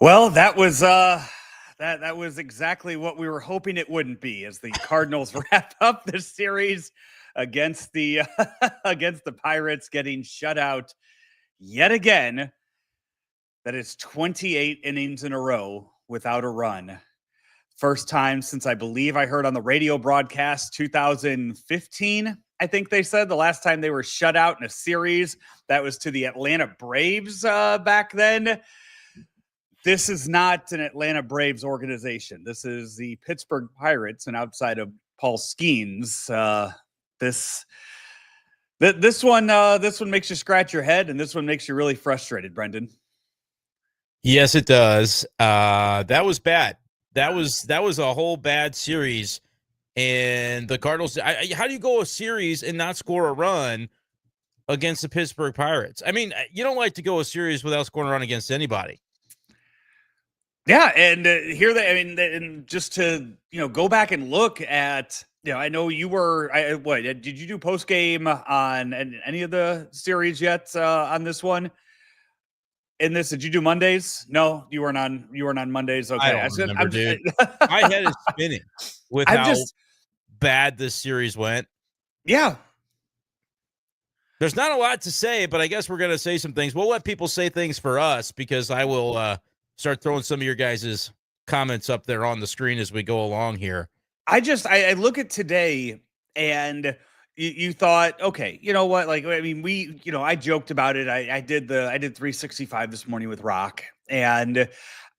Well, that was that was exactly what we were hoping it wouldn't be, as the Cardinals wrap up this series against the against the Pirates, getting shut out yet again. That is 28 innings in a row without a run. First time since I believe I heard on the radio broadcast 2015. I think they said the last time they were shut out in a series, that was to the Atlanta Braves back then. This is not an Atlanta Braves organization. This is the Pittsburgh Pirates, and outside of Paul Skeens, this one makes you scratch your head, and this one makes you really frustrated, Brendan. Yes, it does. That was bad. That was a whole bad series, and the Cardinals. How do you go a series and not score a run against the Pittsburgh Pirates? I mean, you don't like to go a series without scoring a run against anybody. Yeah, and and just to go back and look at, I know you were. Did you do post game on any of the series yet on this one? In this, did you do Mondays? No, you weren't on. You weren't on Mondays. Okay, I don't remember, dude. My head is spinning with how bad this series went. Yeah. There's not a lot to say, but I guess we're going to say some things. We'll let people say things for us, because I will start throwing some of your guys' comments up there on the screen as we go along here. I look at today, and you thought, okay, you know what? Like, I mean, I joked about it. I did 365 this morning with Rock, and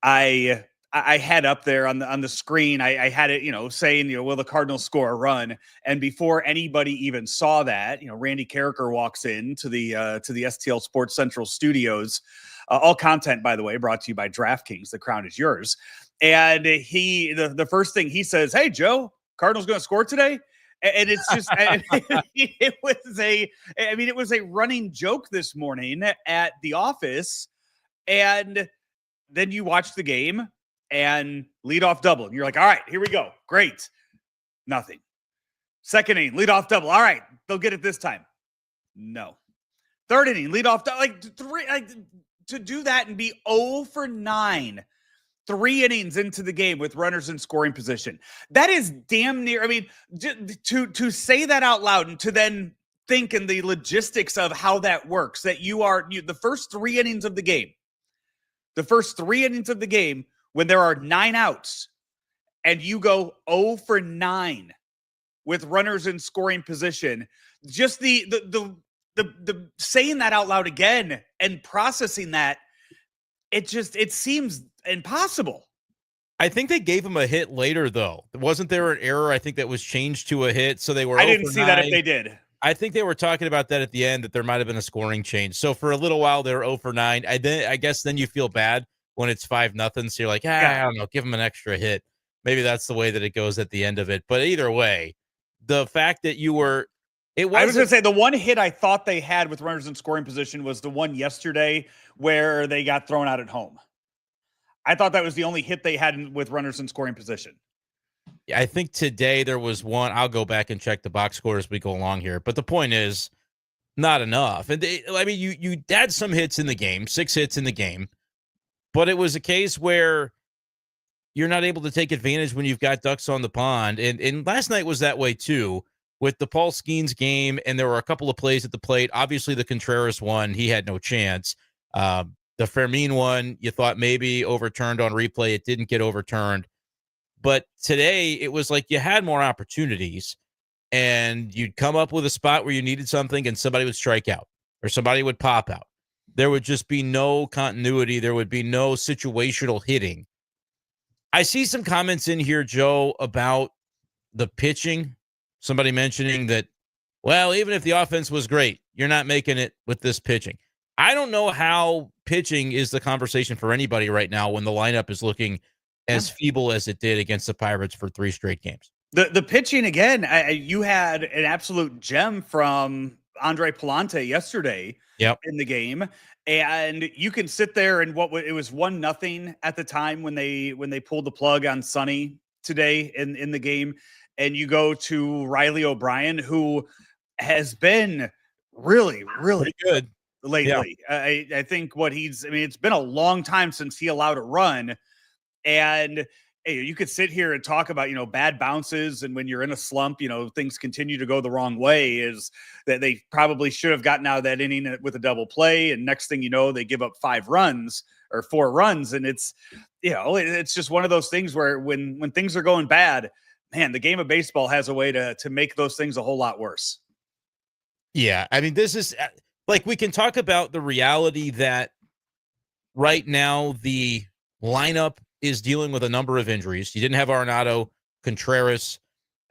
I had up there on the screen. I had it, saying, will the Cardinals score a run? And before anybody even saw that, Randy Carricker walks in to the STL Sports Central studios. All content, by the way, brought to you by DraftKings. The crown is yours. And the first thing he says, "Hey, Joe, Cardinals going to score today?" And it's just, it was a running joke this morning at the office. And then you watch the game and leadoff double. And you're like, all right, here we go. Great. Nothing. Second inning, leadoff double. All right, they'll get it this time. No. Third inning, leadoff double. To do that and be 0 for 9, 3 innings into the game with runners in scoring position. That is damn near. I mean, to say that out loud and to then think in the logistics of how that works, that the first 3 innings of the game, when there are 9 outs and you go 0 for 9 with runners in scoring position, just the saying that out loud again and processing that, it seems impossible. I think they gave him a hit later, though. Wasn't there an error? I think that was changed to a hit, so they were. I didn't see that if they did. I think they were talking about that at the end, that there might have been a scoring change. So for a little while, they were 0 for 9. I guess then you feel bad when it's 5-0. So you're like, I don't know, give him an extra hit. Maybe that's the way that it goes at the end of it. But either way, the fact that you were. I was going to say the one hit I thought they had with runners in scoring position was the one yesterday where they got thrown out at home. I thought that was the only hit they had with runners in scoring position. I think today there was one. I'll go back and check the box score as we go along here. But the point is, not enough. And you had some hits in the game, 6 hits in the game, but it was a case where you're not able to take advantage when you've got ducks on the pond. And last night was that way too, with the Paul Skeens game, and there were a couple of plays at the plate. Obviously, the Contreras one, he had no chance. The Fermin one, you thought maybe overturned on replay. It didn't get overturned. But today, it was like you had more opportunities, and you'd come up with a spot where you needed something, and somebody would strike out, or somebody would pop out. There would just be no continuity. There would be no situational hitting. I see some comments in here, Joe, about the pitching. Somebody mentioning that, well, even if the offense was great, you're not making it with this pitching. I don't know how pitching is the conversation for anybody right now when the lineup is looking as feeble as it did against the Pirates for 3 straight games. The pitching, again, you had an absolute gem from Andre Palante yesterday in the game. And you can sit there and it was 1-0 at the time when they pulled the plug on Sonny today in the game. And you go to Riley O'Brien, who has been really, really good. lately. I think it's been a long time since he allowed a run. And hey, you could sit here and talk about, bad bounces. And when you're in a slump, things continue to go the wrong way, is that they probably should have gotten out of that inning with a double play. And next thing you know, they give up 5 runs or 4 runs. And it's just one of those things where when things are going bad, man, the game of baseball has a way to make those things a whole lot worse. Yeah. I mean, this is like, we can talk about the reality that right now the lineup is dealing with a number of injuries. You didn't have Arenado, Contreras,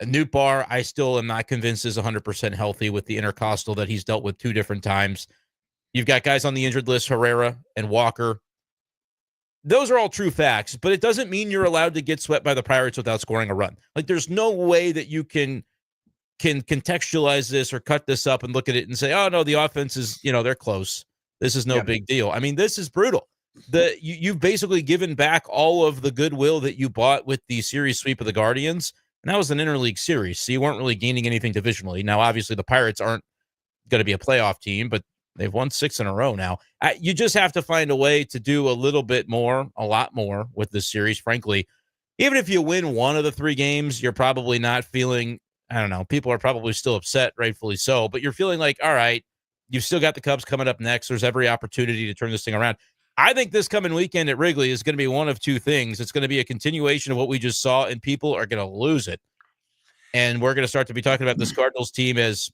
Nootbaar. I still am not convinced is 100% healthy with the intercostal that he's dealt with 2 different times. You've got guys on the injured list, Herrera and Walker. Those are all true facts, but it doesn't mean you're allowed to get swept by the Pirates without scoring a run. Like, there's no way that you can contextualize this or cut this up and look at it and say, oh, no, the offense is, they're close. This is no big deal. I mean, this is brutal. You've basically given back all of the goodwill that you bought with the series sweep of the Guardians, and that was an interleague series, so you weren't really gaining anything divisionally. Now, obviously, the Pirates aren't going to be a playoff team, but they've won 6 in a row now. You just have to find a way to do a little bit more, a lot more with this series, frankly. Even if you win 1 of the 3 games, you're probably not feeling, I don't know, people are probably still upset, rightfully so, but you're feeling like, all right, you've still got the Cubs coming up next. There's every opportunity to turn this thing around. I think this coming weekend at Wrigley is going to be one of 2 things. It's going to be a continuation of what we just saw, and people are going to lose it. And we're going to start to be talking about this Cardinals team as,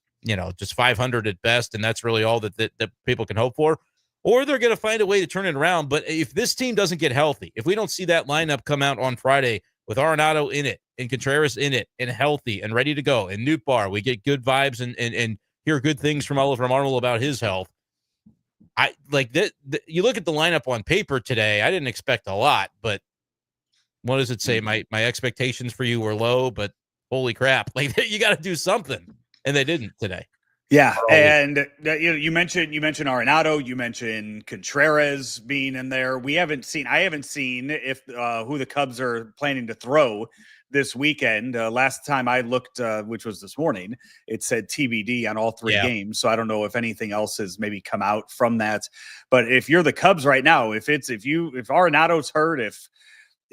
just 500 at best, and that's really all that people can hope for. Or they're going to find a way to turn it around. But if this team doesn't get healthy, if we don't see that lineup come out on Friday with Arenado in it and Contreras in it and healthy and ready to go, and Nootbaar, we get good vibes and hear good things from Oliver Marmol about his health. I like that. You look at the lineup on paper today. I didn't expect a lot, but what does it say? My expectations for you were low, but holy crap! Like, you got to do something, and they didn't today. Yeah, and you mentioned Arenado, you mentioned Contreras being in there. I haven't seen if who the Cubs are planning to throw this weekend. Last time I looked, which was this morning, it said TBD on all 3 games. So I don't know if anything else has maybe come out from that. But if you're the Cubs right now, if Arenado's hurt, if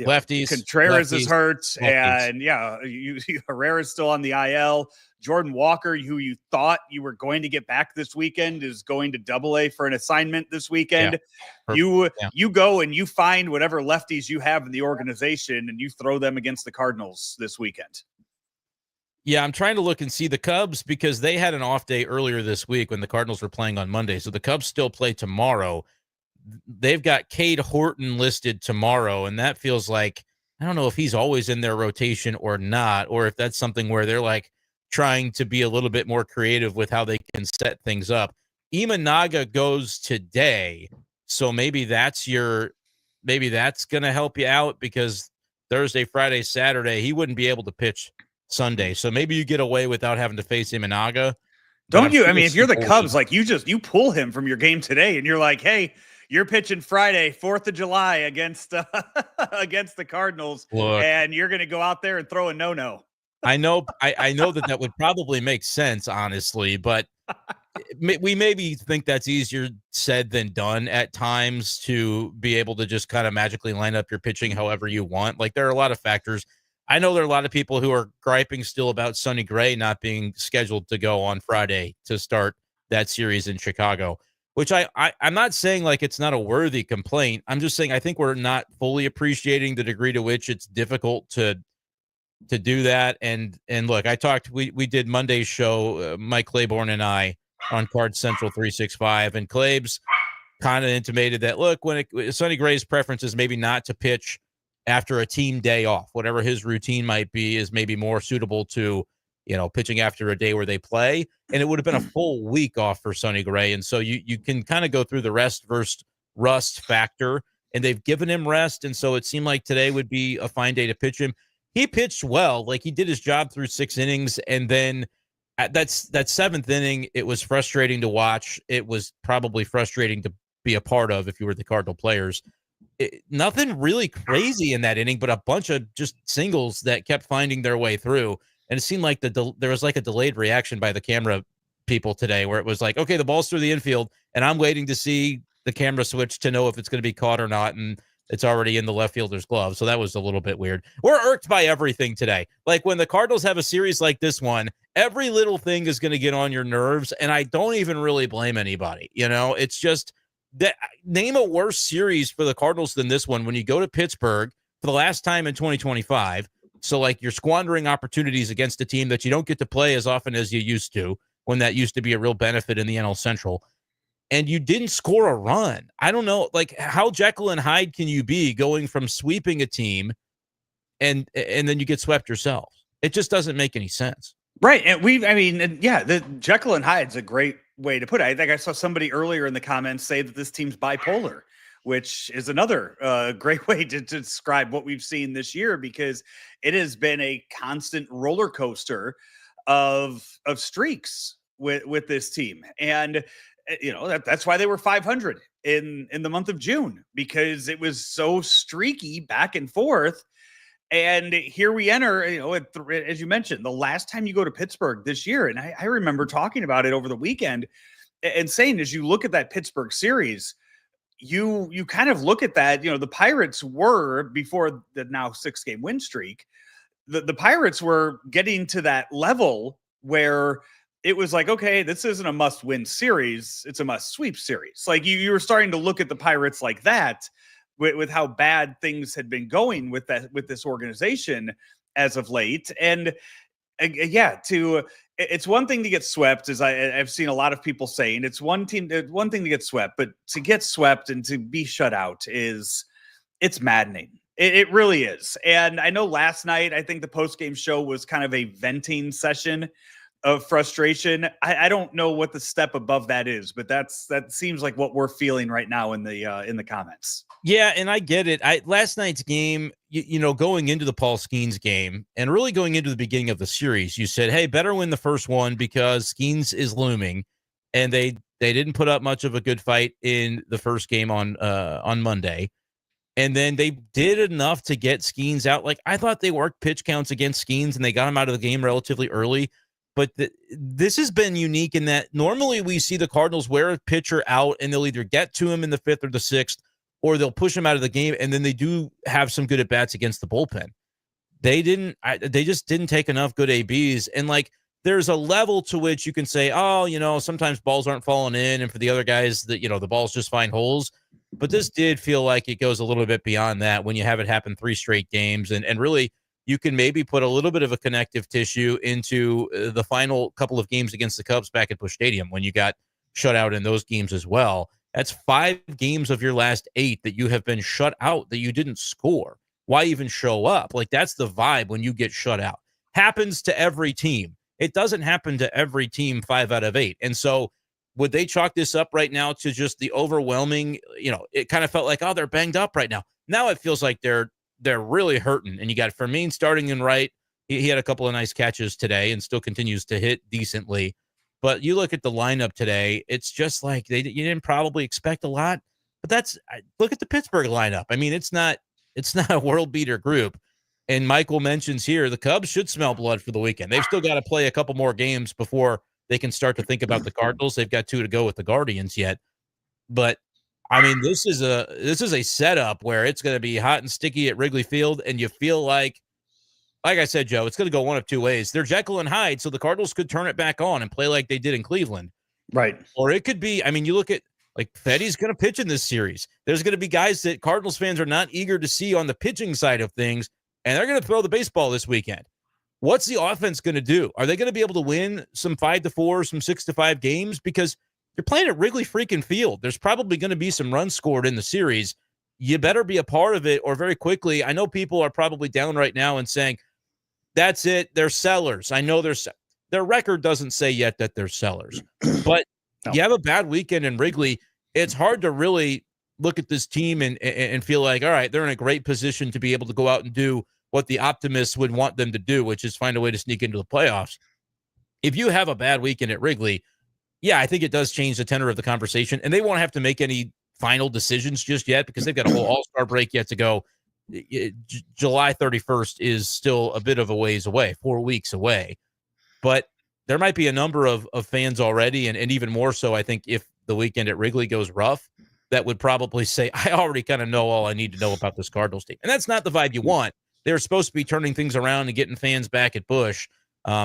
lefties, Contreras is hurt, lefties. And Herrera's still on the IL. Jordan Walker, who you thought you were going to get back this weekend, is going to Double-A for an assignment this weekend. Yeah. You go and you find whatever lefties you have in the organization and you throw them against the Cardinals this weekend. Yeah, I'm trying to look and see the Cubs because they had an off day earlier this week when the Cardinals were playing on Monday. So the Cubs still play tomorrow. They've got Cade Horton listed tomorrow, and that feels like, I don't know if he's always in their rotation or not, or if that's something where they're like trying to be a little bit more creative with how they can set things up. Imanaga goes today, so maybe that's going to help you out because Thursday, Friday, Saturday, he wouldn't be able to pitch Sunday. So maybe you get away without having to face Imanaga. Don't you? I mean, if you're the Cubs, like you pull him from your game today and you're like, hey, you're pitching Friday, 4th of July against the Cardinals, and you're going to go out there and throw a no-no. I know that would probably make sense, honestly, but we maybe think that's easier said than done at times to be able to just kind of magically line up your pitching however you want. Like, there are a lot of factors. I know there are a lot of people who are griping still about Sonny Gray not being scheduled to go on Friday to start that series in Chicago, which I'm not saying like it's not a worthy complaint. I'm just saying I think we're not fully appreciating the degree to which it's difficult to do that. And look, we did Monday's show, Mike Claiborne and I, on Card Central 365, and Claibs kind of intimated that, look, Sonny Gray's preference is maybe not to pitch after a team day off, whatever his routine might be is maybe more suitable to, pitching after a day where they play. And it would have been a full week off for Sonny Gray. And so you can kind of go through the rest versus rust factor, and they've given him rest. And so it seemed like today would be a fine day to pitch him. He pitched well, like he did his job through 6 innings. And then at that 7th inning, it was frustrating to watch. It was probably frustrating to be a part of if you were the Cardinal players. Nothing really crazy in that inning, but a bunch of just singles that kept finding their way through. And it seemed like there was like a delayed reaction by the camera people today, where it was like, okay, the ball's through the infield, and I'm waiting to see the camera switch to know if it's going to be caught or not, and it's already in the left fielder's glove. So that was a little bit weird. We're irked by everything today. Like when the Cardinals have a series like this one, every little thing is going to get on your nerves, and I don't even really blame anybody. It's just that name a worse series for the Cardinals than this one when you go to Pittsburgh for the last time in 2025. So like you're squandering opportunities against a team that you don't get to play as often as you used to, when that used to be a real benefit in the NL Central. And you didn't score a run. I don't know, like how Jekyll and Hyde can you be going from sweeping a team and then you get swept yourself? It just doesn't make any sense. Right. And the Jekyll and Hyde's a great way to put it. I think I saw somebody earlier in the comments say that this team's bipolar, which is another great way to describe what we've seen this year, because it has been a constant roller coaster of streaks with this team. And that's why they were 500 in the month of June, because it was so streaky back and forth. And here we enter, as you mentioned, the last time you go to Pittsburgh this year. And I remember talking about it over the weekend and saying, as you look at that Pittsburgh series, you kind of look at that, the Pirates were, before the now 6-game win streak, the Pirates were getting to that level where it was like, okay, this isn't a must-win series. It's a must-sweep series. Like you were starting to look at the Pirates like that, with how bad things had been going with this organization as of late. And it's one thing to get swept, as I've seen a lot of people saying. It's one thing to get swept, but to get swept and to be shut out it's maddening. It really is. And I know last night, I think the post-game show was kind of a venting session of frustration. I don't know what the step above that is, but that seems like what we're feeling right now in the comments. Yeah, and I get it. Last night's game, going into the Paul Skeens game and really going into the beginning of the series, you said, hey, better win the first one because Skeens is looming. And they didn't put up much of a good fight in the first game on Monday. And then they did enough to get Skeens out. Like, I thought they worked pitch counts against Skeens and they got him out of the game relatively early. But this has been unique in that normally we see the Cardinals wear a pitcher out and they'll either get to him in the 5th or the 6th, or they'll push him out of the game, and then they do have some good at-bats against the bullpen. They just didn't take enough good ABs. And, like, there's a level to which you can say, oh, sometimes balls aren't falling in, and for the other guys, that the balls just find holes. But this did feel like it goes a little bit beyond that when you have it happen 3 straight games, and really you can maybe put a little bit of a connective tissue into the final couple of games against the Cubs back at Busch Stadium when you got shut out in those games as well. That's 5 games of your last 8 that you have been shut out, that you didn't score. Why even show up? Like, that's the vibe when you get shut out. Happens to every team. It doesn't happen to every team 5 out of 8. And so would they chalk this up right now to just the overwhelming, it kind of felt like, they're banged up right now. Now it feels like they're really hurting. And you got Fermin starting in right. He had a couple of nice catches today and still continues to hit decently. But you look at the lineup today, it's just like you didn't probably expect a lot. But look at the Pittsburgh lineup. I mean, it's not a world beater group. And Michael mentions here the Cubs should smell blood for the weekend. They've still got to play a couple more games before they can start to think about the Cardinals. They've got 2 to go with the Guardians yet. But I mean, this is a setup where it's going to be hot and sticky at Wrigley Field, and you feel like I said, Joe, it's going to go one of 2 ways. They're Jekyll and Hyde, so the Cardinals could turn it back on and play like they did in Cleveland. Right. Or it could be, I mean, you look at, like, Fetty's going to pitch in this series. There's going to be guys that Cardinals fans are not eager to see on the pitching side of things, and they're going to throw the baseball this weekend. What's the offense going to do? Are they going to be able to win some 5-4, some 6-5 games? Because you're playing at Wrigley freaking Field. There's probably going to be some runs scored in the series. You better be a part of it, or very quickly. I know people are probably down right now and saying, that's it, they're sellers. I know their record doesn't say yet that they're sellers. But you have a bad weekend in Wrigley, it's hard to really look at this team and feel like, all right, they're in a great position to be able to go out and do what the optimists would want them to do, which is find a way to sneak into the playoffs. If you have a bad weekend at Wrigley, yeah, I think it does change the tenor of the conversation, and they won't have to make any final decisions just yet because they've got a whole all-star break yet to go. July 31st is still a bit of a ways away, 4 weeks away. But there might be a number of fans already, and even more so, I think, if the weekend at Wrigley goes rough, that would probably say, I already kind of know all I need to know about this Cardinals team. And that's not the vibe you want. They're supposed to be turning things around and getting fans back at Busch.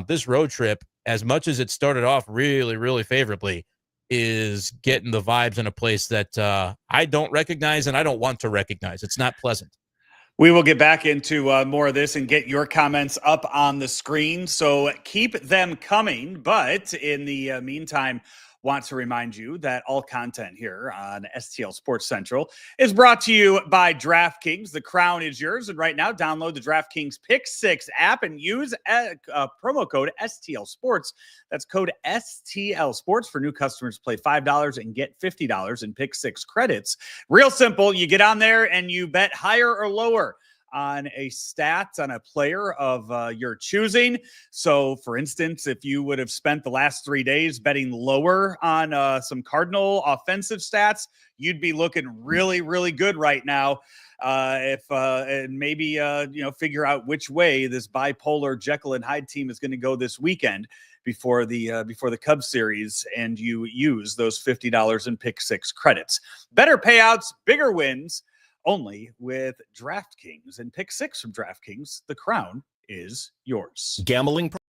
This road trip, as much as it started off really, really favorably, is getting the vibes in a place that I don't recognize and I don't want to recognize. It's not pleasant. We will get back into more of this and get your comments up on the screen. So keep them coming. But in the meantime, want to remind you that all content here on STL Sports Central is brought to you by DraftKings. The crown is yours. And right now, download the DraftKings Pick 6 app and use promo code STL Sports. That's code STL Sports for new customers. Play $5 and get $50 in Pick 6 credits. Real simple. You get on there and you bet higher or lower on a stat on a player of your choosing. So, for instance, if you would have spent the last 3 days betting lower on some Cardinal offensive stats, you'd be looking really, really good right now. And maybe figure out which way this bipolar Jekyll and Hyde team is going to go this weekend before the Cubs series, and you use those $50 in Pick 6 credits. Better payouts, bigger wins. Only with DraftKings, and Pick 6 from DraftKings. The crown is yours. Gambling problem?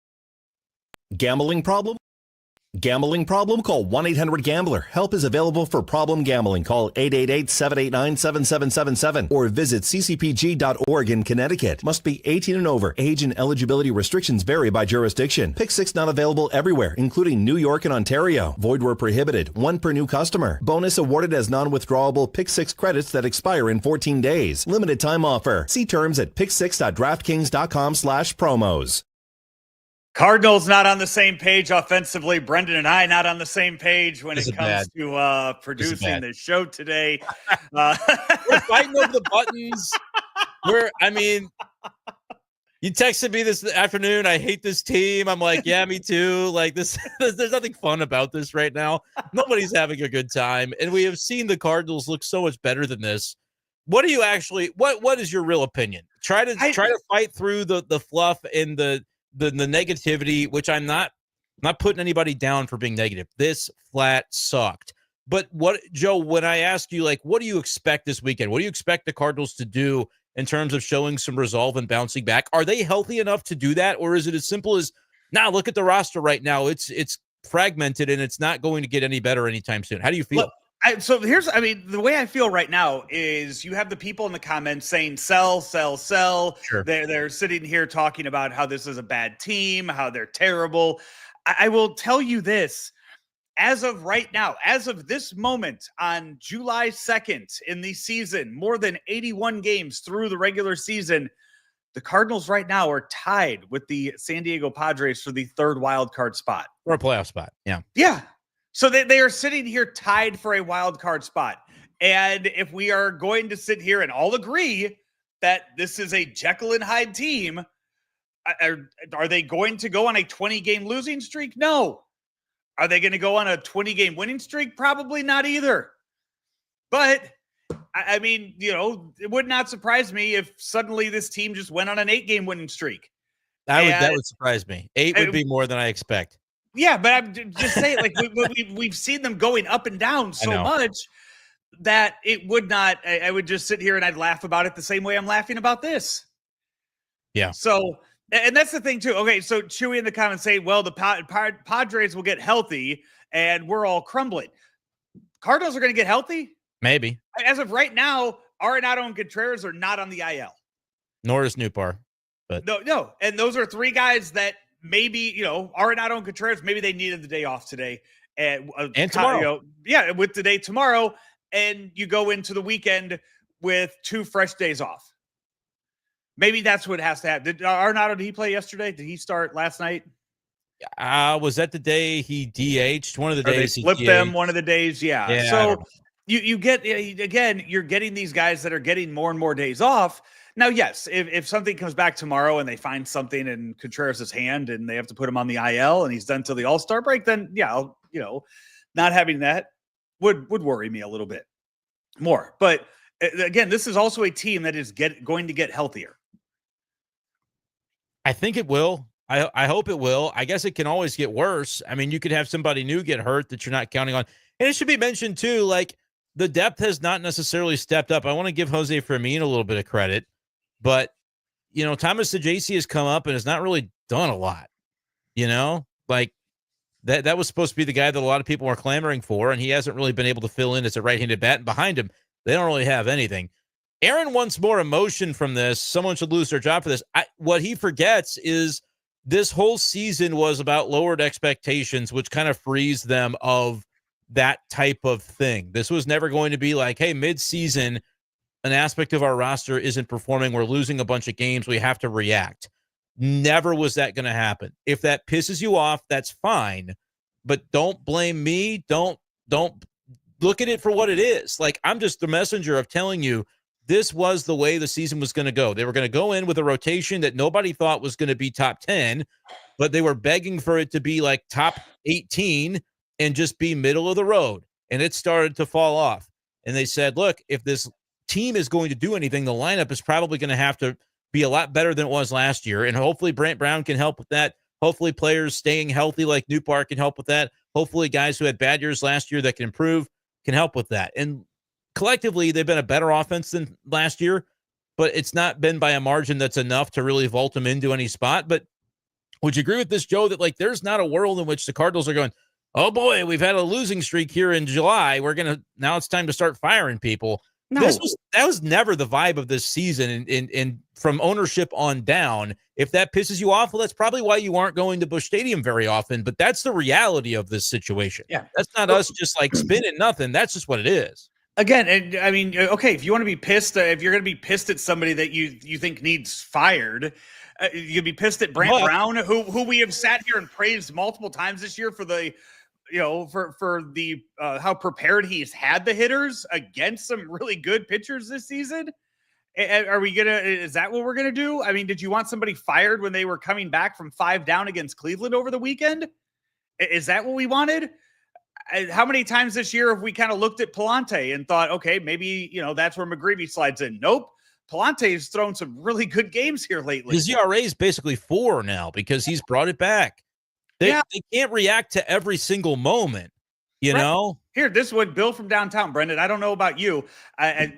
Gambling problem? Call 1-800-GAMBLER. Help is available for problem gambling. Call 888-789-7777 or visit ccpg.org in Connecticut. Must be 18 and over. Age and eligibility restrictions vary by jurisdiction. Pick 6 not available everywhere, including New York and Ontario. Void where prohibited. 1 per new customer. Bonus awarded as non-withdrawable Pick 6 credits that expire in 14 days. Limited time offer. See terms at pick6.draftkings.com/promos. Cardinals not on the same page offensively. Brendan and I not on the same page when it comes to producing the show today. We're fighting over the buttons. You texted me this afternoon. I hate this team. I'm like, yeah, me too. Like this, there's nothing fun about this right now. Nobody's having a good time. And we have seen the Cardinals look so much better than this. What do you actually, what is your real opinion? Try to fight through the fluff and the negativity, which I'm not putting anybody down for being negative. This flat sucked. But what, Joe, when I ask you, like, what do you expect this weekend? What do you expect the Cardinals to do in terms of showing some resolve and bouncing back? Are they healthy enough to do that? Or is it as simple as, look at the roster right now. It's fragmented and it's not going to get any better anytime soon. How do you feel? Look, the way I feel right now is you have the people in the comments saying sell. Sure. They're sitting here talking about how this is a bad team, how they're terrible. I will tell you this, as of right now, as of this moment on July 2nd in the season, more than 81 games through the regular season, the Cardinals right now are tied with the San Diego Padres for the third wild card spot. Or a playoff spot. Yeah. Yeah. So they are sitting here tied for a wild card spot. And if we are going to sit here and all agree that this is a Jekyll and Hyde team, are they going to go on a 20-game losing streak? No. Are they going to go on a 20-game winning streak? Probably not either. But, it would not surprise me if suddenly this team just went on an 8-game winning streak. That would surprise me. 8 would be more than I expect. Yeah, but I'm just saying, like, we've seen them going up and down so much that it would not. I would just sit here and I'd laugh about it the same way I'm laughing about this. Yeah. So, and that's the thing too. Okay, so Chewy in the comments say, well, the Padres will get healthy and we're all crumbling. Cardinals are going to get healthy? Maybe. As of right now, Arenado and Contreras are not on the IL. Nor is Newbar. But No. And those are 3 guys that maybe, Arenado and Contreras, maybe they needed the day off today. And tomorrow. With today, tomorrow. And you go into the weekend with 2 fresh days off. Maybe that's what has to happen. Did Arenado, did he play yesterday? Did he start last night? Was that the day he DH'd? One of the days they flipped them one of the days. Yeah. So you get, again, you're getting these guys that are getting more and more days off. Now, yes, if something comes back tomorrow and they find something in Contreras' hand and they have to put him on the IL and he's done till the All-Star break, then not having that would worry me a little bit more. But again, this is also a team that is going to get healthier. I think it will. I hope it will. I guess it can always get worse. I mean, you could have somebody new get hurt that you're not counting on. And it should be mentioned, too, like, the depth has not necessarily stepped up. I want to give Jose Fermin a little bit of credit. But, Thomas Saggese has come up and has not really done a lot. Like, that was supposed to be the guy that a lot of people are clamoring for, and he hasn't really been able to fill in as a right-handed bat. And behind him, they don't really have anything. Aaron wants more emotion from this. Someone should lose their job for this. What he forgets is this whole season was about lowered expectations, which kind of frees them of that type of thing. This was never going to be like, hey, mid-season, an aspect of our roster isn't performing. We're losing a bunch of games. We have to react. Never was that going to happen. If that pisses you off, that's fine. But don't blame me. Don't look at it for what it is. Like, I'm just the messenger of telling you, this was the way the season was going to go. They were going to go in with a rotation that nobody thought was going to be top 10, but they were begging for it to be like top 18 and just be middle of the road. And it started to fall off. And they said, look, if this team is going to do anything, the lineup is probably going to have to be a lot better than it was last year. And hopefully Brant Brown can help with that. Hopefully players staying healthy like Newpark can help with that. Hopefully guys who had bad years last year that can improve can help with that. And collectively, they've been a better offense than last year, but it's not been by a margin that's enough to really vault them into any spot. But would you agree with this, Joe, that like there's not a world in which the Cardinals are going, oh boy, we've had a losing streak here in July. Now it's time to start firing people. No. That was never the vibe of this season. And from ownership on down, if that pisses you off, well, that's probably why you aren't going to Busch Stadium very often. But that's the reality of this situation. Yeah, that's not us just like spinning nothing. That's just what it is. Again, and I mean, okay, if you want to be pissed, if you're going to be pissed at somebody that you think needs fired, you could be pissed at Brant Brown, who we have sat here and praised multiple times this year for the, for the how prepared he's had the hitters against some really good pitchers this season. Is that what we're gonna do? I mean, did you want somebody fired when they were coming back from 5 down against Cleveland over the weekend? Is that what we wanted? How many times this year have we kind of looked at Palante and thought, okay, maybe, that's where McGreevy slides in? Nope. Palante has thrown some really good games here lately. His ERA is basically 4 now because he's brought it back. They can't react to every single moment, you know? Here, this is what Bill from downtown, Brendan. I don't know about you. I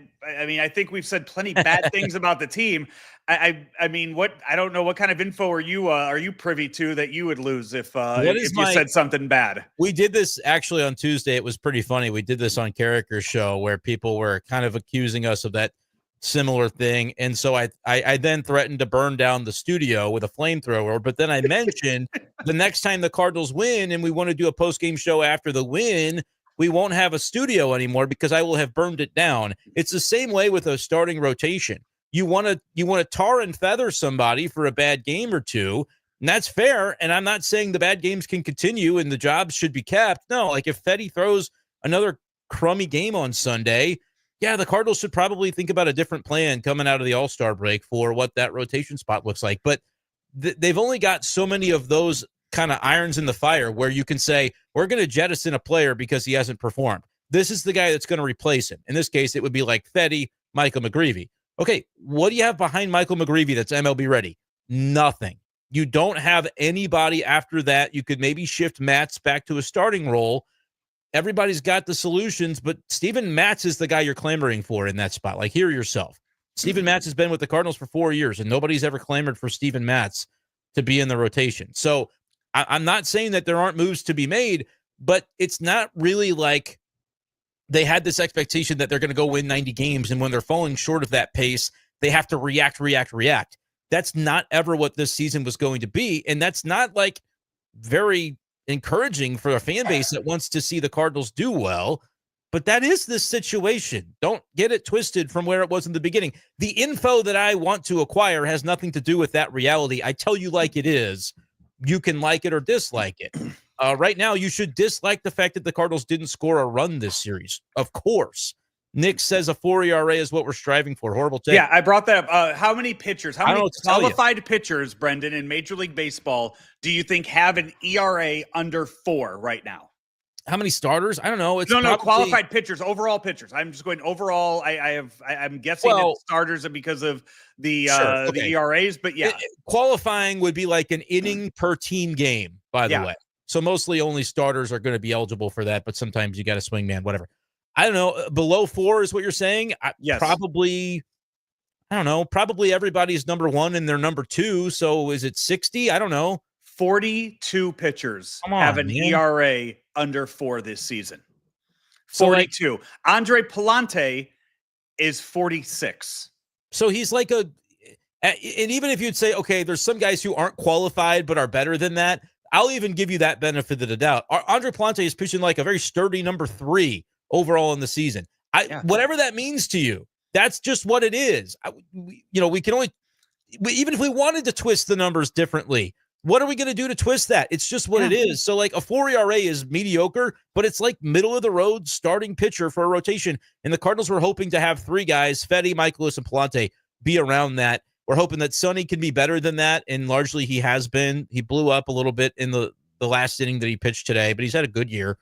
mean, I think we've said plenty bad things about the team. I mean, I don't know what kind of info are you privy to that you would lose if you said something bad? We did this actually on Tuesday. It was pretty funny. We did this on Carricker's show where people were kind of accusing us of that similar thing. And so I then threatened to burn down the studio with a flamethrower. But then I mentioned the next time the Cardinals win and we want to do a post-game show after the win, we won't have a studio anymore because I will have burned it down. It's the same way with a starting rotation. You want to tar and feather somebody for a bad game or two, and that's fair. And I'm not saying the bad games can continue and the jobs should be kept. No, like if Fetty throws another crummy game on Sunday, yeah, the Cardinals should probably think about a different plan coming out of the All-Star break for what that rotation spot looks like. But they've only got so many of those kind of irons in the fire where you can say, we're going to jettison a player because he hasn't performed. This is the guy that's going to replace him. In this case, it would be like Fetty, Michael McGreevy. Okay, what do you have behind Michael McGreevy that's MLB ready? Nothing. You don't have anybody after that. You could maybe shift Matz back to a starting role. Everybody's got the solutions, but Steven Matz is the guy you're clamoring for in that spot. Like, hear yourself. Steven Matz has been with the Cardinals for 4 years, and nobody's ever clamored for Steven Matz to be in the rotation. So I'm not saying that there aren't moves to be made, but it's not really like they had this expectation that they're going to go win 90 games, and when they're falling short of that pace, they have to react. That's not ever what this season was going to be, and that's not like very encouraging for a fan base that wants to see the Cardinals do well, but that is this situation. Don't get it twisted from where it was in the beginning. The info that I want to acquire has nothing to do with that reality. I tell you like it is. You can like it or dislike it. Right now, you should dislike the fact that the Cardinals didn't score a run this series. Of course. Nick says a 4 ERA is what we're striving for. Horrible take. Yeah, I brought that up. How many pitchers, how many qualified pitchers, Brendan, in Major League Baseball do you think have an ERA under 4 right now? How many starters? I don't know. It's no, probably, qualified pitchers, overall pitchers. I'm just going overall. I'm guessing it's starters because of the ERAs, but yeah, qualifying would be like an inning per team game. By the way, so mostly only starters are going to be eligible for that, but sometimes you got a swing man, whatever. I don't know. Below 4 is what you're saying. Yes. Probably. I don't know. Probably everybody's number 1 and they're number 2. So is it 60? I don't know. 42 pitchers have an ERA under 4 this season. 42. So Andre Palante is 46. So he's like and even if you'd say, okay, there's some guys who aren't qualified but are better than that, I'll even give you that benefit of the doubt. Andre Palante is pitching like a very sturdy number 3 overall in the season. Whatever that means to you, that's just what it is. We can only, even if we wanted to twist the numbers differently, what are we going to do to twist that? It's just what it is. So like a 4 ERA is mediocre, but it's like middle of the road starting pitcher for a rotation. And the Cardinals were hoping to have 3 guys, Fedde, Michaelis, and Palante, be around that. We're hoping that Sonny can be better than that. And largely he has been. He blew up a little bit in the last inning that he pitched today, but he's had a good year.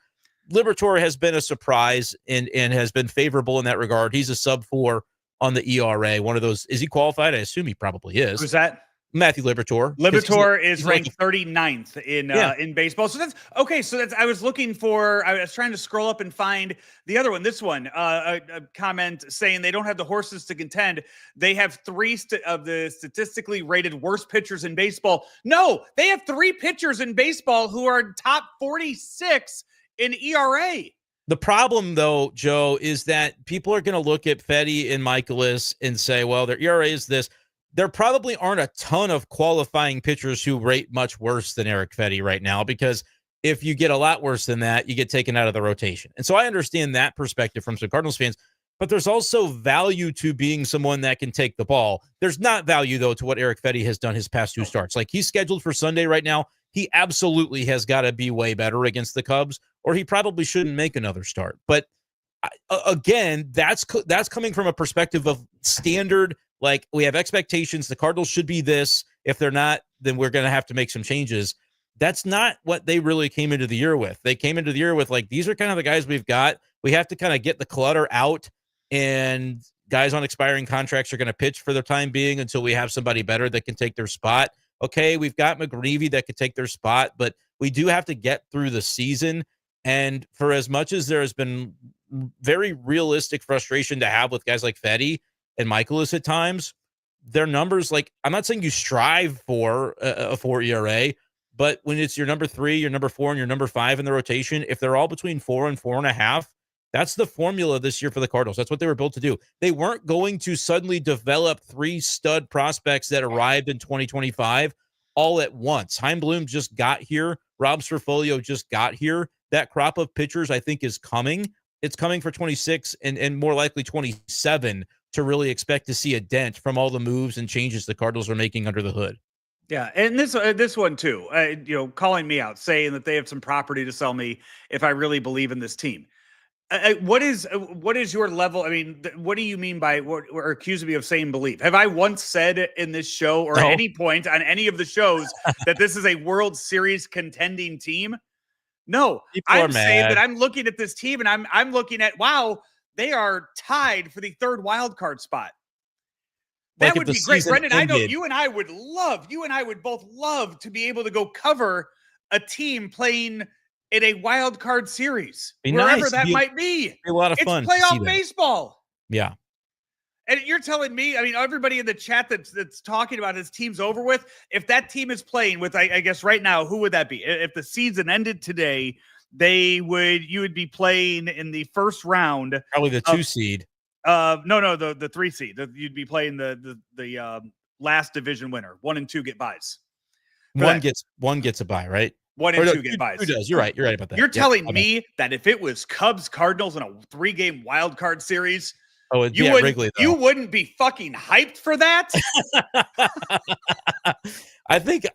Liberatore has been a surprise and has been favorable in that regard. He's a sub-4 on the ERA. One of those. Is he qualified? I assume he probably is. Who's that? Matthew Liberatore. Liberatore is ranked 39th in baseball. So that's okay. So I was trying to scroll up and find the other one. This one, a comment saying they don't have the horses to contend. They have 3 of the statistically rated worst pitchers in baseball. No, they have 3 pitchers in baseball who are top 46 in ERA. The problem, though, Joe, is that people are going to look at Fedde and Michaelis and say, well, their ERA is this. There probably aren't a ton of qualifying pitchers who rate much worse than Eric Fedde right now, because if you get a lot worse than that, you get taken out of the rotation. And so I understand that perspective from some Cardinals fans, but there's also value to being someone that can take the ball. There's not value, though, to what Eric Fedde has done his past 2 starts. Like, he's scheduled for Sunday right now. He absolutely has got to be way better against the Cubs, or he probably shouldn't make another start. But again, that's coming from a perspective of standard. Like, we have expectations. The Cardinals should be this. If they're not, then we're going to have to make some changes. That's not what they really came into the year with. They came into the year with, like, these are kind of the guys we've got. We have to kind of get the clutter out, and guys on expiring contracts are going to pitch for the time being until we have somebody better that can take their spot. Okay, we've got McGreevy that could take their spot, but we do have to get through the season. And for as much as there has been very realistic frustration to have with guys like Fedde and Michaelis at times, their numbers, like, I'm not saying you strive for a 4 ERA, but when it's your number 3, your number 4, and your number 5 in the rotation, if they're all between 4 and 4.5, that's the formula this year for the Cardinals. That's what they were built to do. They weren't going to suddenly develop 3 stud prospects that arrived in 2025 all at once. Chaim Bloom just got here. Rob Strofolio just got here. That crop of pitchers, I think, is coming. It's coming for 26 and more likely 27 to really expect to see a dent from all the moves and changes the Cardinals are making under the hood. Yeah, and this one too, calling me out, saying that they have some property to sell me if I really believe in this team. What is your level? I mean, what do you mean by or accusing me of saying believe? Have I once said in this show or at any point on any of the shows that this is a World Series contending team? No, I'm saying that I'm looking at this team and I'm looking at, wow, they are tied for the 3rd wild card spot. That would be great, Brenden. I know you and I would both love to be able to go cover a team playing in a wild card series, wherever that might be. A lot of fun. It's playoff baseball. Yeah. And you're telling me, I mean, everybody in the chat that's talking about his team's over with, if that team is playing with, I guess right now, who would that be? If the season ended today, you would be playing in the first round. Probably the 2 seed. No, the 3 seed. You'd be playing the last division winner. 1 and 2 get buys. One gets a bye, right? 1 and 2 get buys. Who does? You're right about that. You're telling me that if it was Cubs Cardinals in a 3-game wild card series, you wouldn't be fucking hyped for that? I think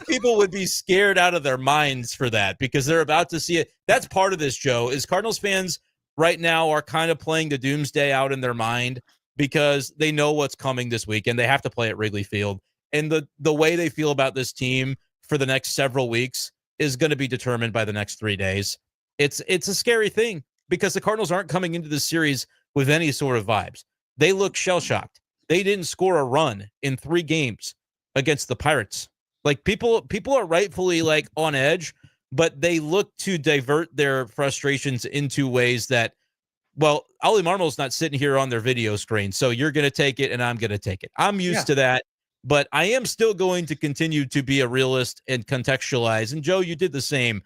people would be scared out of their minds for that, because they're about to see it. That's part of this, Joe, is Cardinals fans right now are kind of playing the doomsday out in their mind because they know what's coming this weekend. They have to play at Wrigley Field. And the way they feel about this team for the next several weeks is going to be determined by the next 3 days. It's a scary thing because the Cardinals aren't coming into this series with any sort of vibes. They look shell-shocked. They didn't score a run in 3 games against the Pirates. Like people are rightfully like on edge, but they look to divert their frustrations into ways that, well, Ollie Marmol's not sitting here on their video screen, so you're going to take it and I'm going to take it. I'm used to that, but I am still going to continue to be a realist and contextualize. And Joe, you did the same.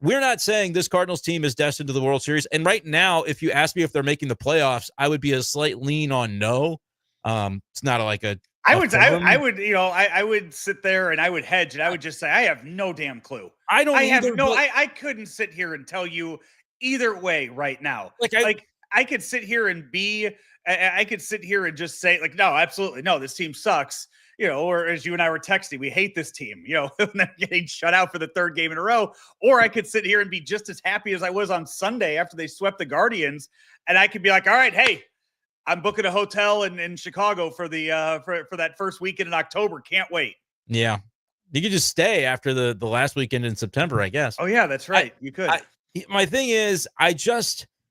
We're not saying this Cardinals team is destined to the World Series. And right now, if you ask me if they're making the playoffs, I would be a slight lean on no. It's not I would sit there and I would hedge and I would just say, I have no damn clue. I couldn't sit here and tell you either way right now. I could sit here and just say like, no, absolutely no, this team sucks. Or as you and I were texting, we hate this team, and they're getting shut out for the 3rd game in a row. Or I could sit here and be just as happy as I was on Sunday after they swept the Guardians. And I could be like, all right, hey, I'm booking a hotel in Chicago for the for that first weekend in October. Can't wait. Yeah. You could just stay after the last weekend in September, I guess. Oh yeah, that's right. You could. My thing is,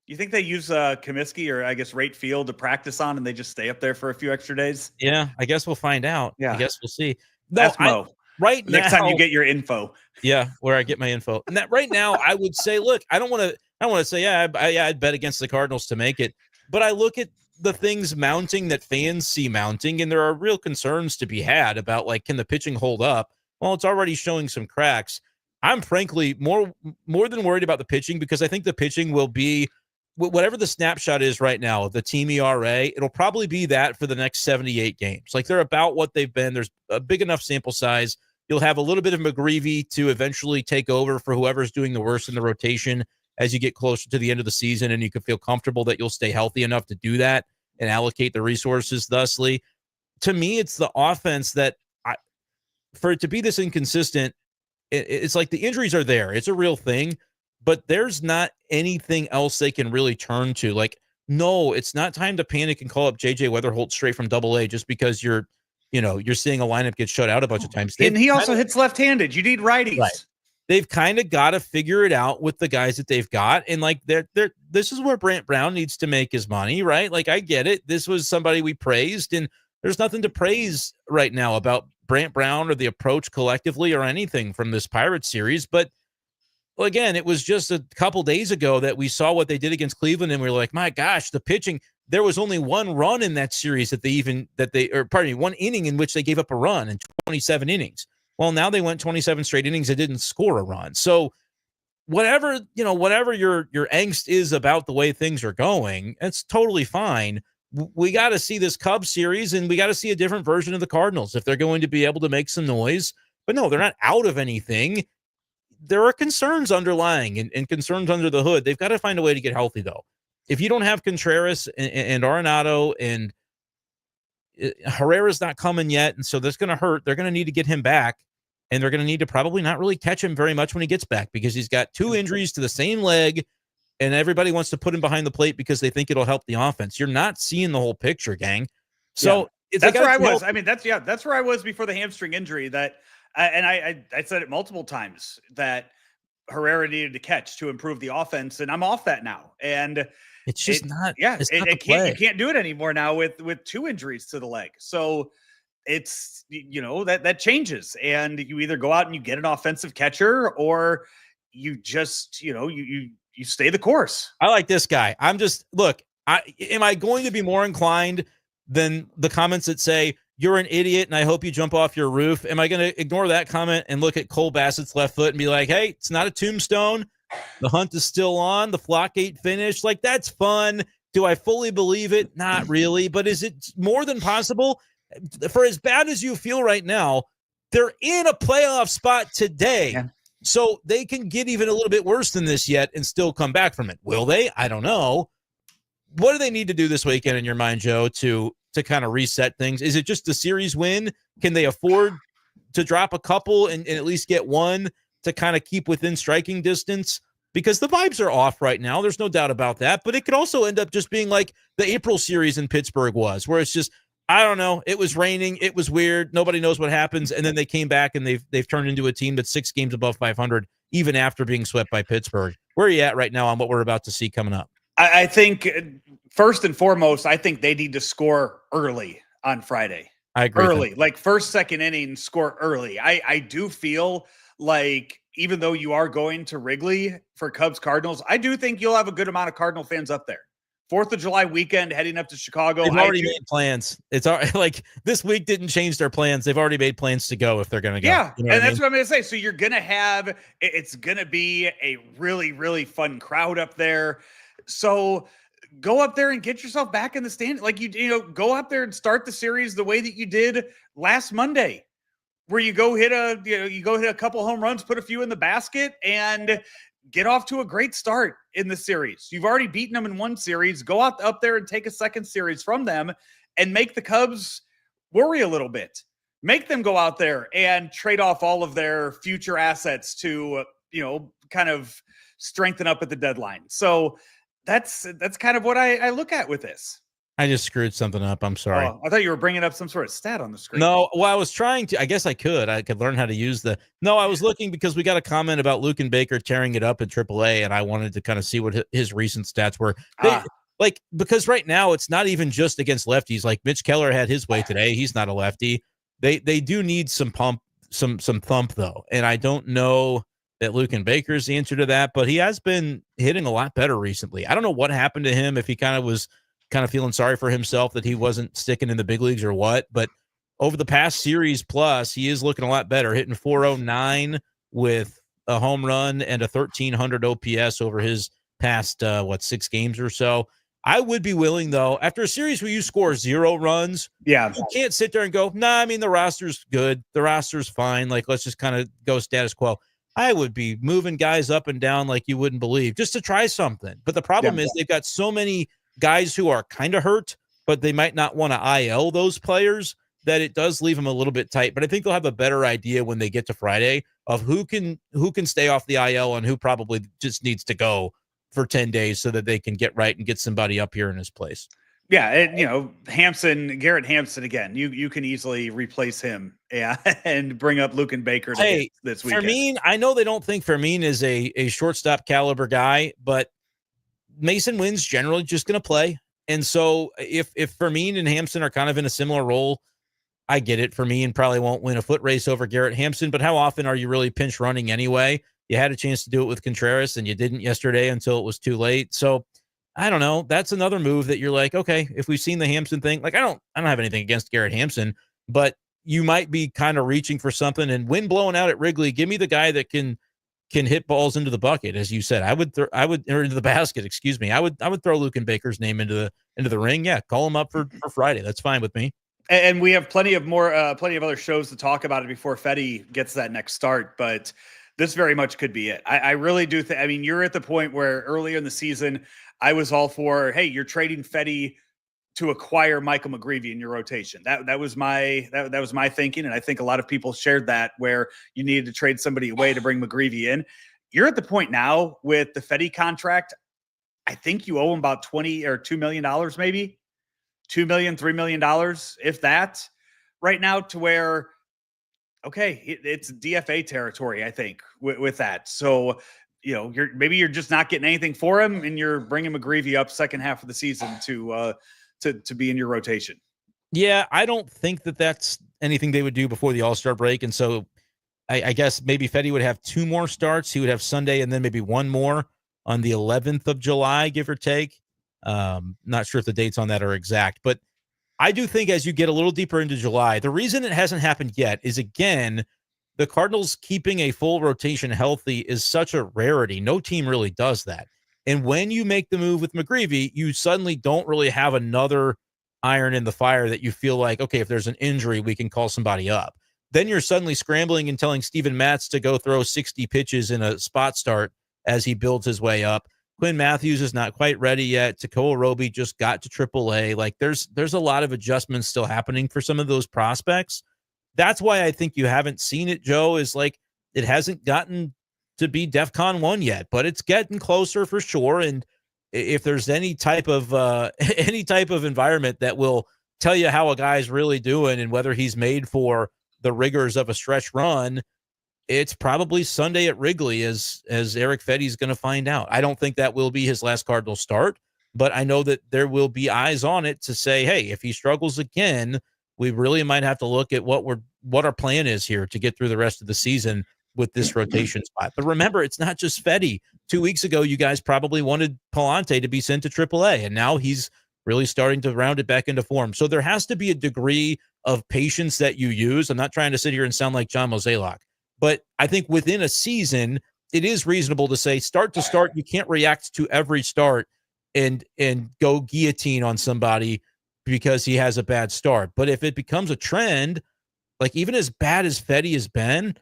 you think they use Comiskey or I guess Rate Field to practice on, and they just stay up there for a few extra days? Yeah, I guess we'll find out. Yeah, I guess we'll see. That's Mo. Next time you get your info. Yeah, where I get my info. And that right now, I would say, look, I don't want to say, I'd bet against the Cardinals to make it, but I look at the things mounting that fans see mounting, and there are real concerns to be had about like, can the pitching hold up? Well, it's already showing some cracks. I'm frankly more than worried about the pitching because I think the pitching will be whatever the snapshot is right now, the team ERA, it'll probably be that for the next 78 games. Like they're about what they've been. There's a big enough sample size. You'll have a little bit of McGreevy to eventually take over for whoever's doing the worst in the rotation as you get closer to the end of the season, and you can feel comfortable that you'll stay healthy enough to do that and allocate the resources thusly. To me, it's the offense that for it to be this inconsistent, it's like the injuries are there. It's a real thing, but there's not anything else they can really turn to. Like, no, it's not time to panic and call up JJ Weatherholt straight from AA just because you're seeing a lineup get shut out a bunch of times. And he also hits left-handed. You need righties. Right. They've kind of got to figure it out with the guys that they've got. And like this is where Brant Brown needs to make his money, right? Like I get it. This was somebody we praised, and there's nothing to praise right now about Brant Brown or the approach collectively or anything from this Pirates series. But well, again, it was just a couple days ago that we saw what they did against Cleveland, and we were like, my gosh, the pitching. There was only one run in that series one inning in which they gave up a run in 27 innings. Well, now they went 27 straight innings and didn't score a run. So whatever your angst is about the way things are going, it's totally fine. We got to see this Cubs series, and we got to see a different version of the Cardinals if they're going to be able to make some noise. But no, they're not out of anything. There are concerns underlying and concerns under the hood. They've got to find a way to get healthy, though. If you don't have Contreras and Arenado and Herrera's not coming yet, and so that's going to hurt. They're going to need to get him back, and they're going to need to probably not really catch him very much when he gets back because he's got 2 injuries to the same leg, and everybody wants to put him behind the plate because they think it'll help the offense. You're not seeing the whole picture, gang. So that's where I was. I mean, that's where I was before the hamstring injury. I said it multiple times that Herrera needed to catch to improve the offense, and I'm off that now. And it's just not. Yeah, you can't do it anymore now with 2 injuries to the leg. So it's that changes, and you either go out and you get an offensive catcher, or you just you stay the course. I like this guy. Am I going to be more inclined than the comments that say you're an idiot and I hope you jump off your roof? Am I going to ignore that comment and look at Cole Bassett's left foot and be like, hey, it's not a tombstone. The hunt is still on. The flock ain't finished. Like, that's fun. Do I fully believe it? Not really. But is it more than possible? For as bad as you feel right now, they're in a playoff spot today. Yeah. So they can get even a little bit worse than this yet and still come back from it. Will they? I don't know. What do they need to do this weekend in your mind, Joe, to kind of reset things? Is it just the series win? Can they afford to drop a couple and at least get one to kind of keep within striking distance? Because the vibes are off right now. There's no doubt about that. But it could also end up just being like the April series in Pittsburgh was, where it's just I don't know. It was raining. It was weird. Nobody knows what happens. And then they came back and they've turned into a team that's 6 games above 500, even after being swept by Pittsburgh. Where are you at right now on what we're about to see coming up? I think first and foremost, I think they need to score early on Friday. I agree. Early, like first, second inning, score early. I do feel like even though you are going to Wrigley for Cubs Cardinals, I do think you'll have a good amount of Cardinal fans up there. 4th of July weekend, heading up to Chicago. They've already made plans. It's like this week didn't change their plans. They've already made plans to go if they're going to go. Yeah, you know and that's what I'm going to say. So you're going to have, it's going to be a really, really fun crowd up there. So go up there and get yourself back in the stand. Like you know, go up there and start the series the way that you did last Monday, where you go hit a couple home runs, put a few in the basket, and get off to a great start in the series. You've already beaten them in one series. Go up there and take a second series from them and make the Cubs worry a little bit. Make them go out there and trade off all of their future assets to, kind of strengthen up at the deadline. So that's kind of what I look at with this. I just screwed something up. I'm sorry. Oh, I thought you were bringing up some sort of stat on the screen. No, well, I was trying to. I guess I could learn how to use No, I was looking because we got a comment about Luke and Baker tearing it up in AAA, and I wanted to kind of see what his recent stats were. Because right now it's not even just against lefties. Like Mitch Keller had his way today. He's not a lefty. They do need some thump though, and I don't know that Luke and Baker is the answer to that. But he has been hitting a lot better recently. I don't know what happened to him. If he kind of feeling sorry for himself that he wasn't sticking in the big leagues or what, but over the past series plus, he is looking a lot better, hitting 409 with a home run and a 1,300 OPS over his past, 6 games or so. I would be willing, though, after a series where you score 0 runs, you can't sit there and go, nah, I mean, the roster's good. The roster's fine. Like, let's just kind of go status quo. I would be moving guys up and down like you wouldn't believe just to try something. But the problem is they've got so many guys who are kind of hurt, but they might not want to IL those players, that it does leave them a little bit tight. But I think they'll have a better idea when they get to Friday of who can stay off the IL and who probably just needs to go for 10 days so that they can get right and get somebody up here in his place. Yeah, and Garrett Hampson again. You can easily replace him, and bring up Luke and Baker this weekend. Fermin, I know they don't think Fermin is a shortstop caliber guy, but Mason Wynn's generally just going to play. And so if Fermin and Hampson are kind of in a similar role, I get it. Fermin probably won't win a foot race over Garrett Hampson, but how often are you really pinch running anyway? You had a chance to do it with Contreras and you didn't yesterday until it was too late. So I don't know. That's another move that you're like, okay, if we've seen the Hampson thing, like I don't have anything against Garrett Hampson, but you might be kind of reaching for something. And when blowing out at Wrigley, give me the guy that can hit balls into the bucket, as you said. I would or into the basket. Excuse me. I would throw Luke and Baker's name into the ring. Yeah, call him up for Friday. That's fine with me. And we have plenty of other shows to talk about it before Fetty gets that next start. But this very much could be it. I really do think. I mean, you're at the point where earlier in the season, I was all for, hey, you're trading Fetty to acquire Michael McGreevy in your rotation. That was my thinking, and I think a lot of people shared that, where you needed to trade somebody away to bring McGreevy in. You're at the point now with the Fetty contract. I think you owe him about $20 or $2 million, maybe $2 million, $3 million, if that, right now, to where it's DFA territory. I think with that. So you're just not getting anything for him, and you're bringing McGreevy up second half of the season to be in your rotation. Yeah, I don't think that that's anything they would do before the All-Star break. And so I guess maybe Fetty would have 2 more starts. He would have Sunday and then maybe 1 more on the 11th of July, give or take. Not sure if the dates on that are exact, but I do think as you get a little deeper into July, the reason it hasn't happened yet is, again, the Cardinals keeping a full rotation healthy is such a rarity. No team really does that. And when you make the move with McGreevy, you suddenly don't really have another iron in the fire that you feel like, okay, if there's an injury, we can call somebody up. Then you're suddenly scrambling and telling Steven Matz to go throw 60 pitches in a spot start as he builds his way up. Quinn Matthews is not quite ready yet. Tekoa Roby just got to AAA. Like there's a lot of adjustments still happening for some of those prospects. That's why I think you haven't seen it, Joe, is like it hasn't gotten to be DEFCON 1 yet, but it's getting closer for sure. And if there's any type of environment that will tell you how a guy's really doing and whether he's made for the rigors of a stretch run, it's probably Sunday at Wrigley as Eric Fetty's going to find out. I don't think that will be his last Cardinal start, but I know that there will be eyes on it to say, hey, if he struggles again, we really might have to look at what our plan is here to get through the rest of the season with this rotation spot. But remember, it's not just Fetty. 2 weeks ago, you guys probably wanted Palante to be sent to AAA, and now he's really starting to round it back into form. So there has to be a degree of patience that you use. I'm not trying to sit here and sound like John Mozeliak, but I think within a season, it is reasonable to say start to start. You can't react to every start and go guillotine on somebody because he has a bad start. But if it becomes a trend, like even as bad as Fetty has been,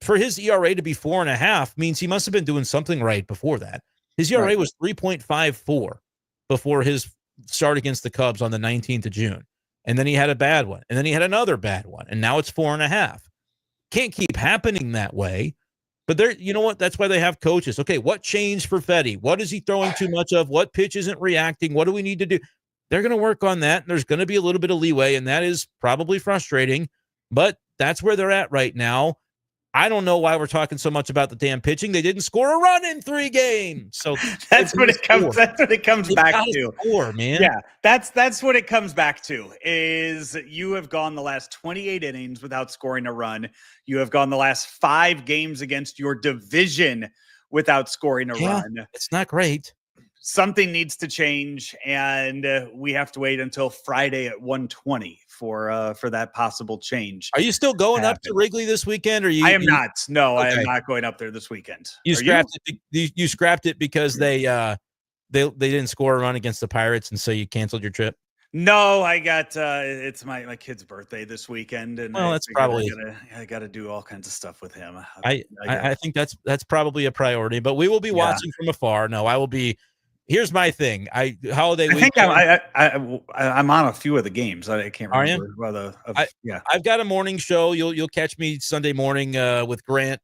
for his ERA to be 4.5 means he must have been doing something right before that. His ERA was 3.54 before his start against the Cubs on the 19th of June. And then he had a bad one. And then he had another bad one. And now it's 4.5. Can't keep happening that way. But there, you know what? That's why they have coaches. Okay, what changed for Fetty? What is he throwing too much of? What pitch isn't reacting? What do we need to do? They're going to work on that. And there's going to be a little bit of leeway, and that is probably frustrating. But that's where they're at right now. I don't know why we're talking so much about the damn pitching. They didn't score a run in 3 games. So that's what it comes back to. Score, man. Yeah, that's what it comes back to is you have gone the last 28 innings without scoring a run. You have gone the last 5 games against your division without scoring a run. It's not great. Something needs to change, and we have to wait until Friday at 1:20 for that possible change. Are you still going up to Wrigley this weekend? Or I am not. No, okay. I am not going up there this weekend. You scrapped it because they didn't score a run against the Pirates, and so you canceled your trip. No, I got it's my kid's birthday this weekend, and I got to do all kinds of stuff with him. I think that's probably a priority, but we will be watching from afar. No, I will be. Here's my thing. Holiday weekend. I think I'm on a few of the games. I can't remember. I've got a morning show. You'll catch me Sunday morning with Grant.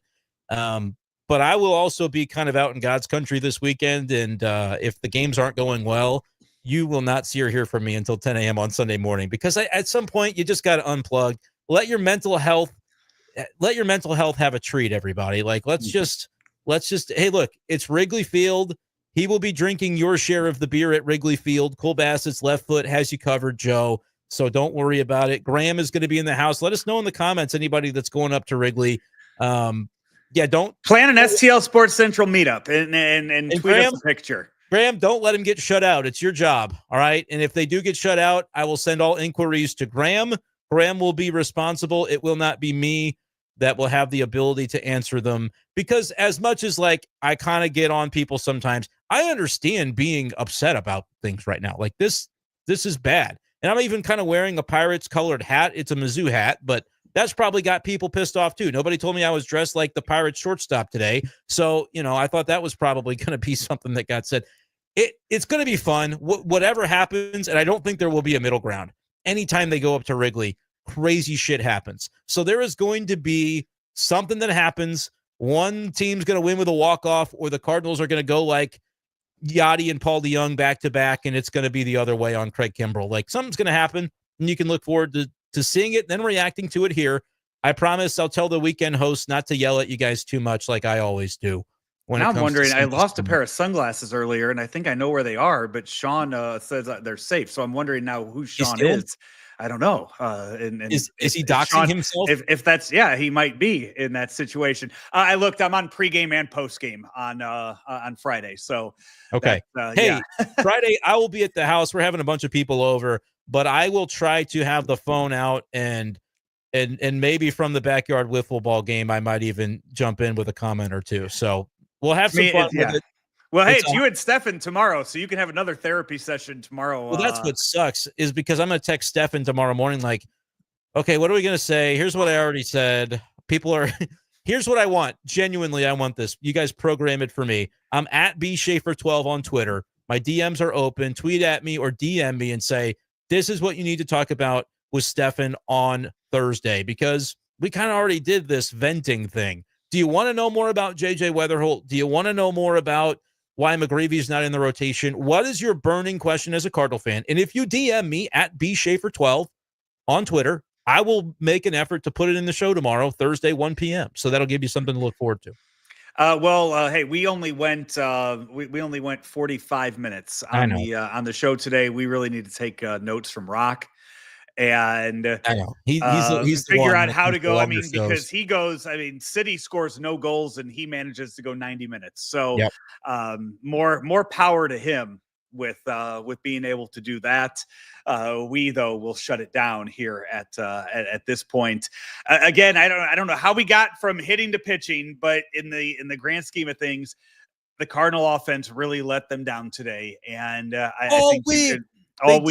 But I will also be kind of out in God's country this weekend. And if the games aren't going well, you will not see or hear from me until 10 a.m. on Sunday morning, because at some point you just got to unplug. Let your mental health have a treat, everybody. Like, let's just, hey, look, it's Wrigley Field. He will be drinking your share of the beer at Wrigley Field. Cole Bassett's left foot has you covered, Joe. So don't worry about it. Graham is going to be in the house. Let us know in the comments, anybody that's going up to Wrigley. Don't plan an STL Sports Central meetup and tweet Graham, us a picture. Graham, don't let him get shut out. It's your job. All right. And if they do get shut out, I will send all inquiries to Graham. Graham will be responsible. It will not be me that will have the ability to answer them, because as much as like I kind of get on people sometimes, I understand being upset about things right now. Like this is bad. And I'm even kind of wearing a Pirates colored hat. It's a Mizzou hat, but that's probably got people pissed off too. Nobody told me I was dressed like the Pirates shortstop today. So, I thought that was probably going to be something that got said. It's going to be fun. Whatever happens. And I don't think there will be a middle ground. Anytime they go up to Wrigley, crazy shit happens. So there is going to be something that happens. One team's going to win with a walk-off, or the Cardinals are going to go like Yachty and Paul DeYoung back-to-back, and it's going to be the other way on Craig Kimbrell. Like, something's going to happen, and you can look forward to seeing it, then reacting to it here. I promise I'll tell the weekend host not to yell at you guys too much like I always do. I'm wondering, I lost a pair of sunglasses earlier, and I think I know where they are, but Sean says that they're safe. So I'm wondering now who Sean is. I don't know. Is he doxing himself? If that's, he might be in that situation. I looked. I'm on pregame and postgame on Friday. So okay. Friday I will be at the house. We're having a bunch of people over, but I will try to have the phone out and maybe from the backyard wiffle ball game, I might even jump in with a comment or two. So we'll have some fun with it. Well, hey, it's you and Stefan tomorrow, so you can have another therapy session tomorrow. Well, that's what sucks, is because I'm going to text Stefan tomorrow morning like, okay, what are we going to say? Here's what I already said. Here's what I want. Genuinely, I want this. You guys program it for me. I'm at bschaefer12 on Twitter. My DMs are open. Tweet at me or DM me and say, this is what you need to talk about with Stefan on Thursday, because we kind of already did this venting thing. Do you want to know more about JJ Weatherholt? Do you want to know more about why McGreevy's not in the rotation. What is your burning question as a Cardinal fan? And if you DM me at bschaefer12 on Twitter, I will make an effort to put it in the show tomorrow, Thursday, 1 p.m. So that'll give you something to look forward to. Hey, we only went 45 minutes on the show today. We really need to take notes from Rock and I know he's figure out how to go. I mean, because he goes, City scores no goals and he manages to go 90 minutes. So yep. More power to him with being able to do that. We though will shut it down here at this point. Again, I don't know how we got from hitting to pitching, but in the grand scheme of things, the Cardinal offense really let them down today. And I think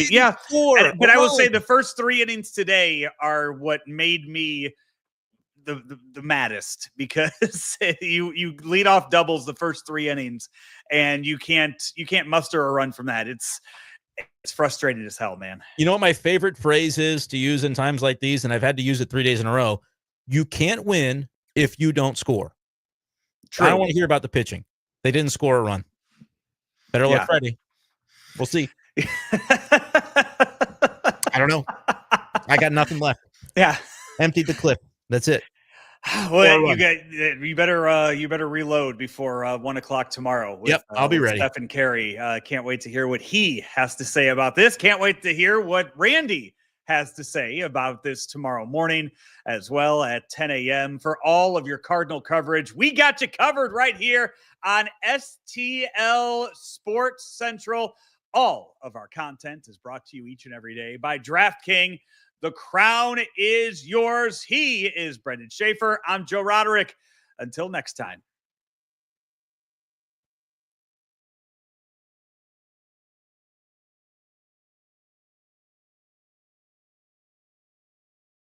yeah. But I will say the first 3 innings today are what made me the maddest, because you lead off doubles the first 3 innings and you can't muster a run from that. It's frustrating as hell, man. You know what my favorite phrase is to use in times like these, and I've had to use it 3 days in a row? You can't win if you don't score. True. I don't want to hear about the pitching. They didn't score a run. Better luck Friday. We'll see. I don't know. I got nothing left. Yeah. Emptied the clip. That's it. Well, you better reload before 1 o'clock tomorrow. Yep, I'll be ready. Stephen Carey. Can't wait to hear what he has to say about this. Can't wait to hear what Randy has to say about this tomorrow morning as well at 10 a.m. for all of your Cardinal coverage. We got you covered right here on STL Sports Central. All of our content is brought to you each and every day by DraftKings. The crown is yours. He is Brenden Schaeffer. I'm Joe Roderick. Until next time.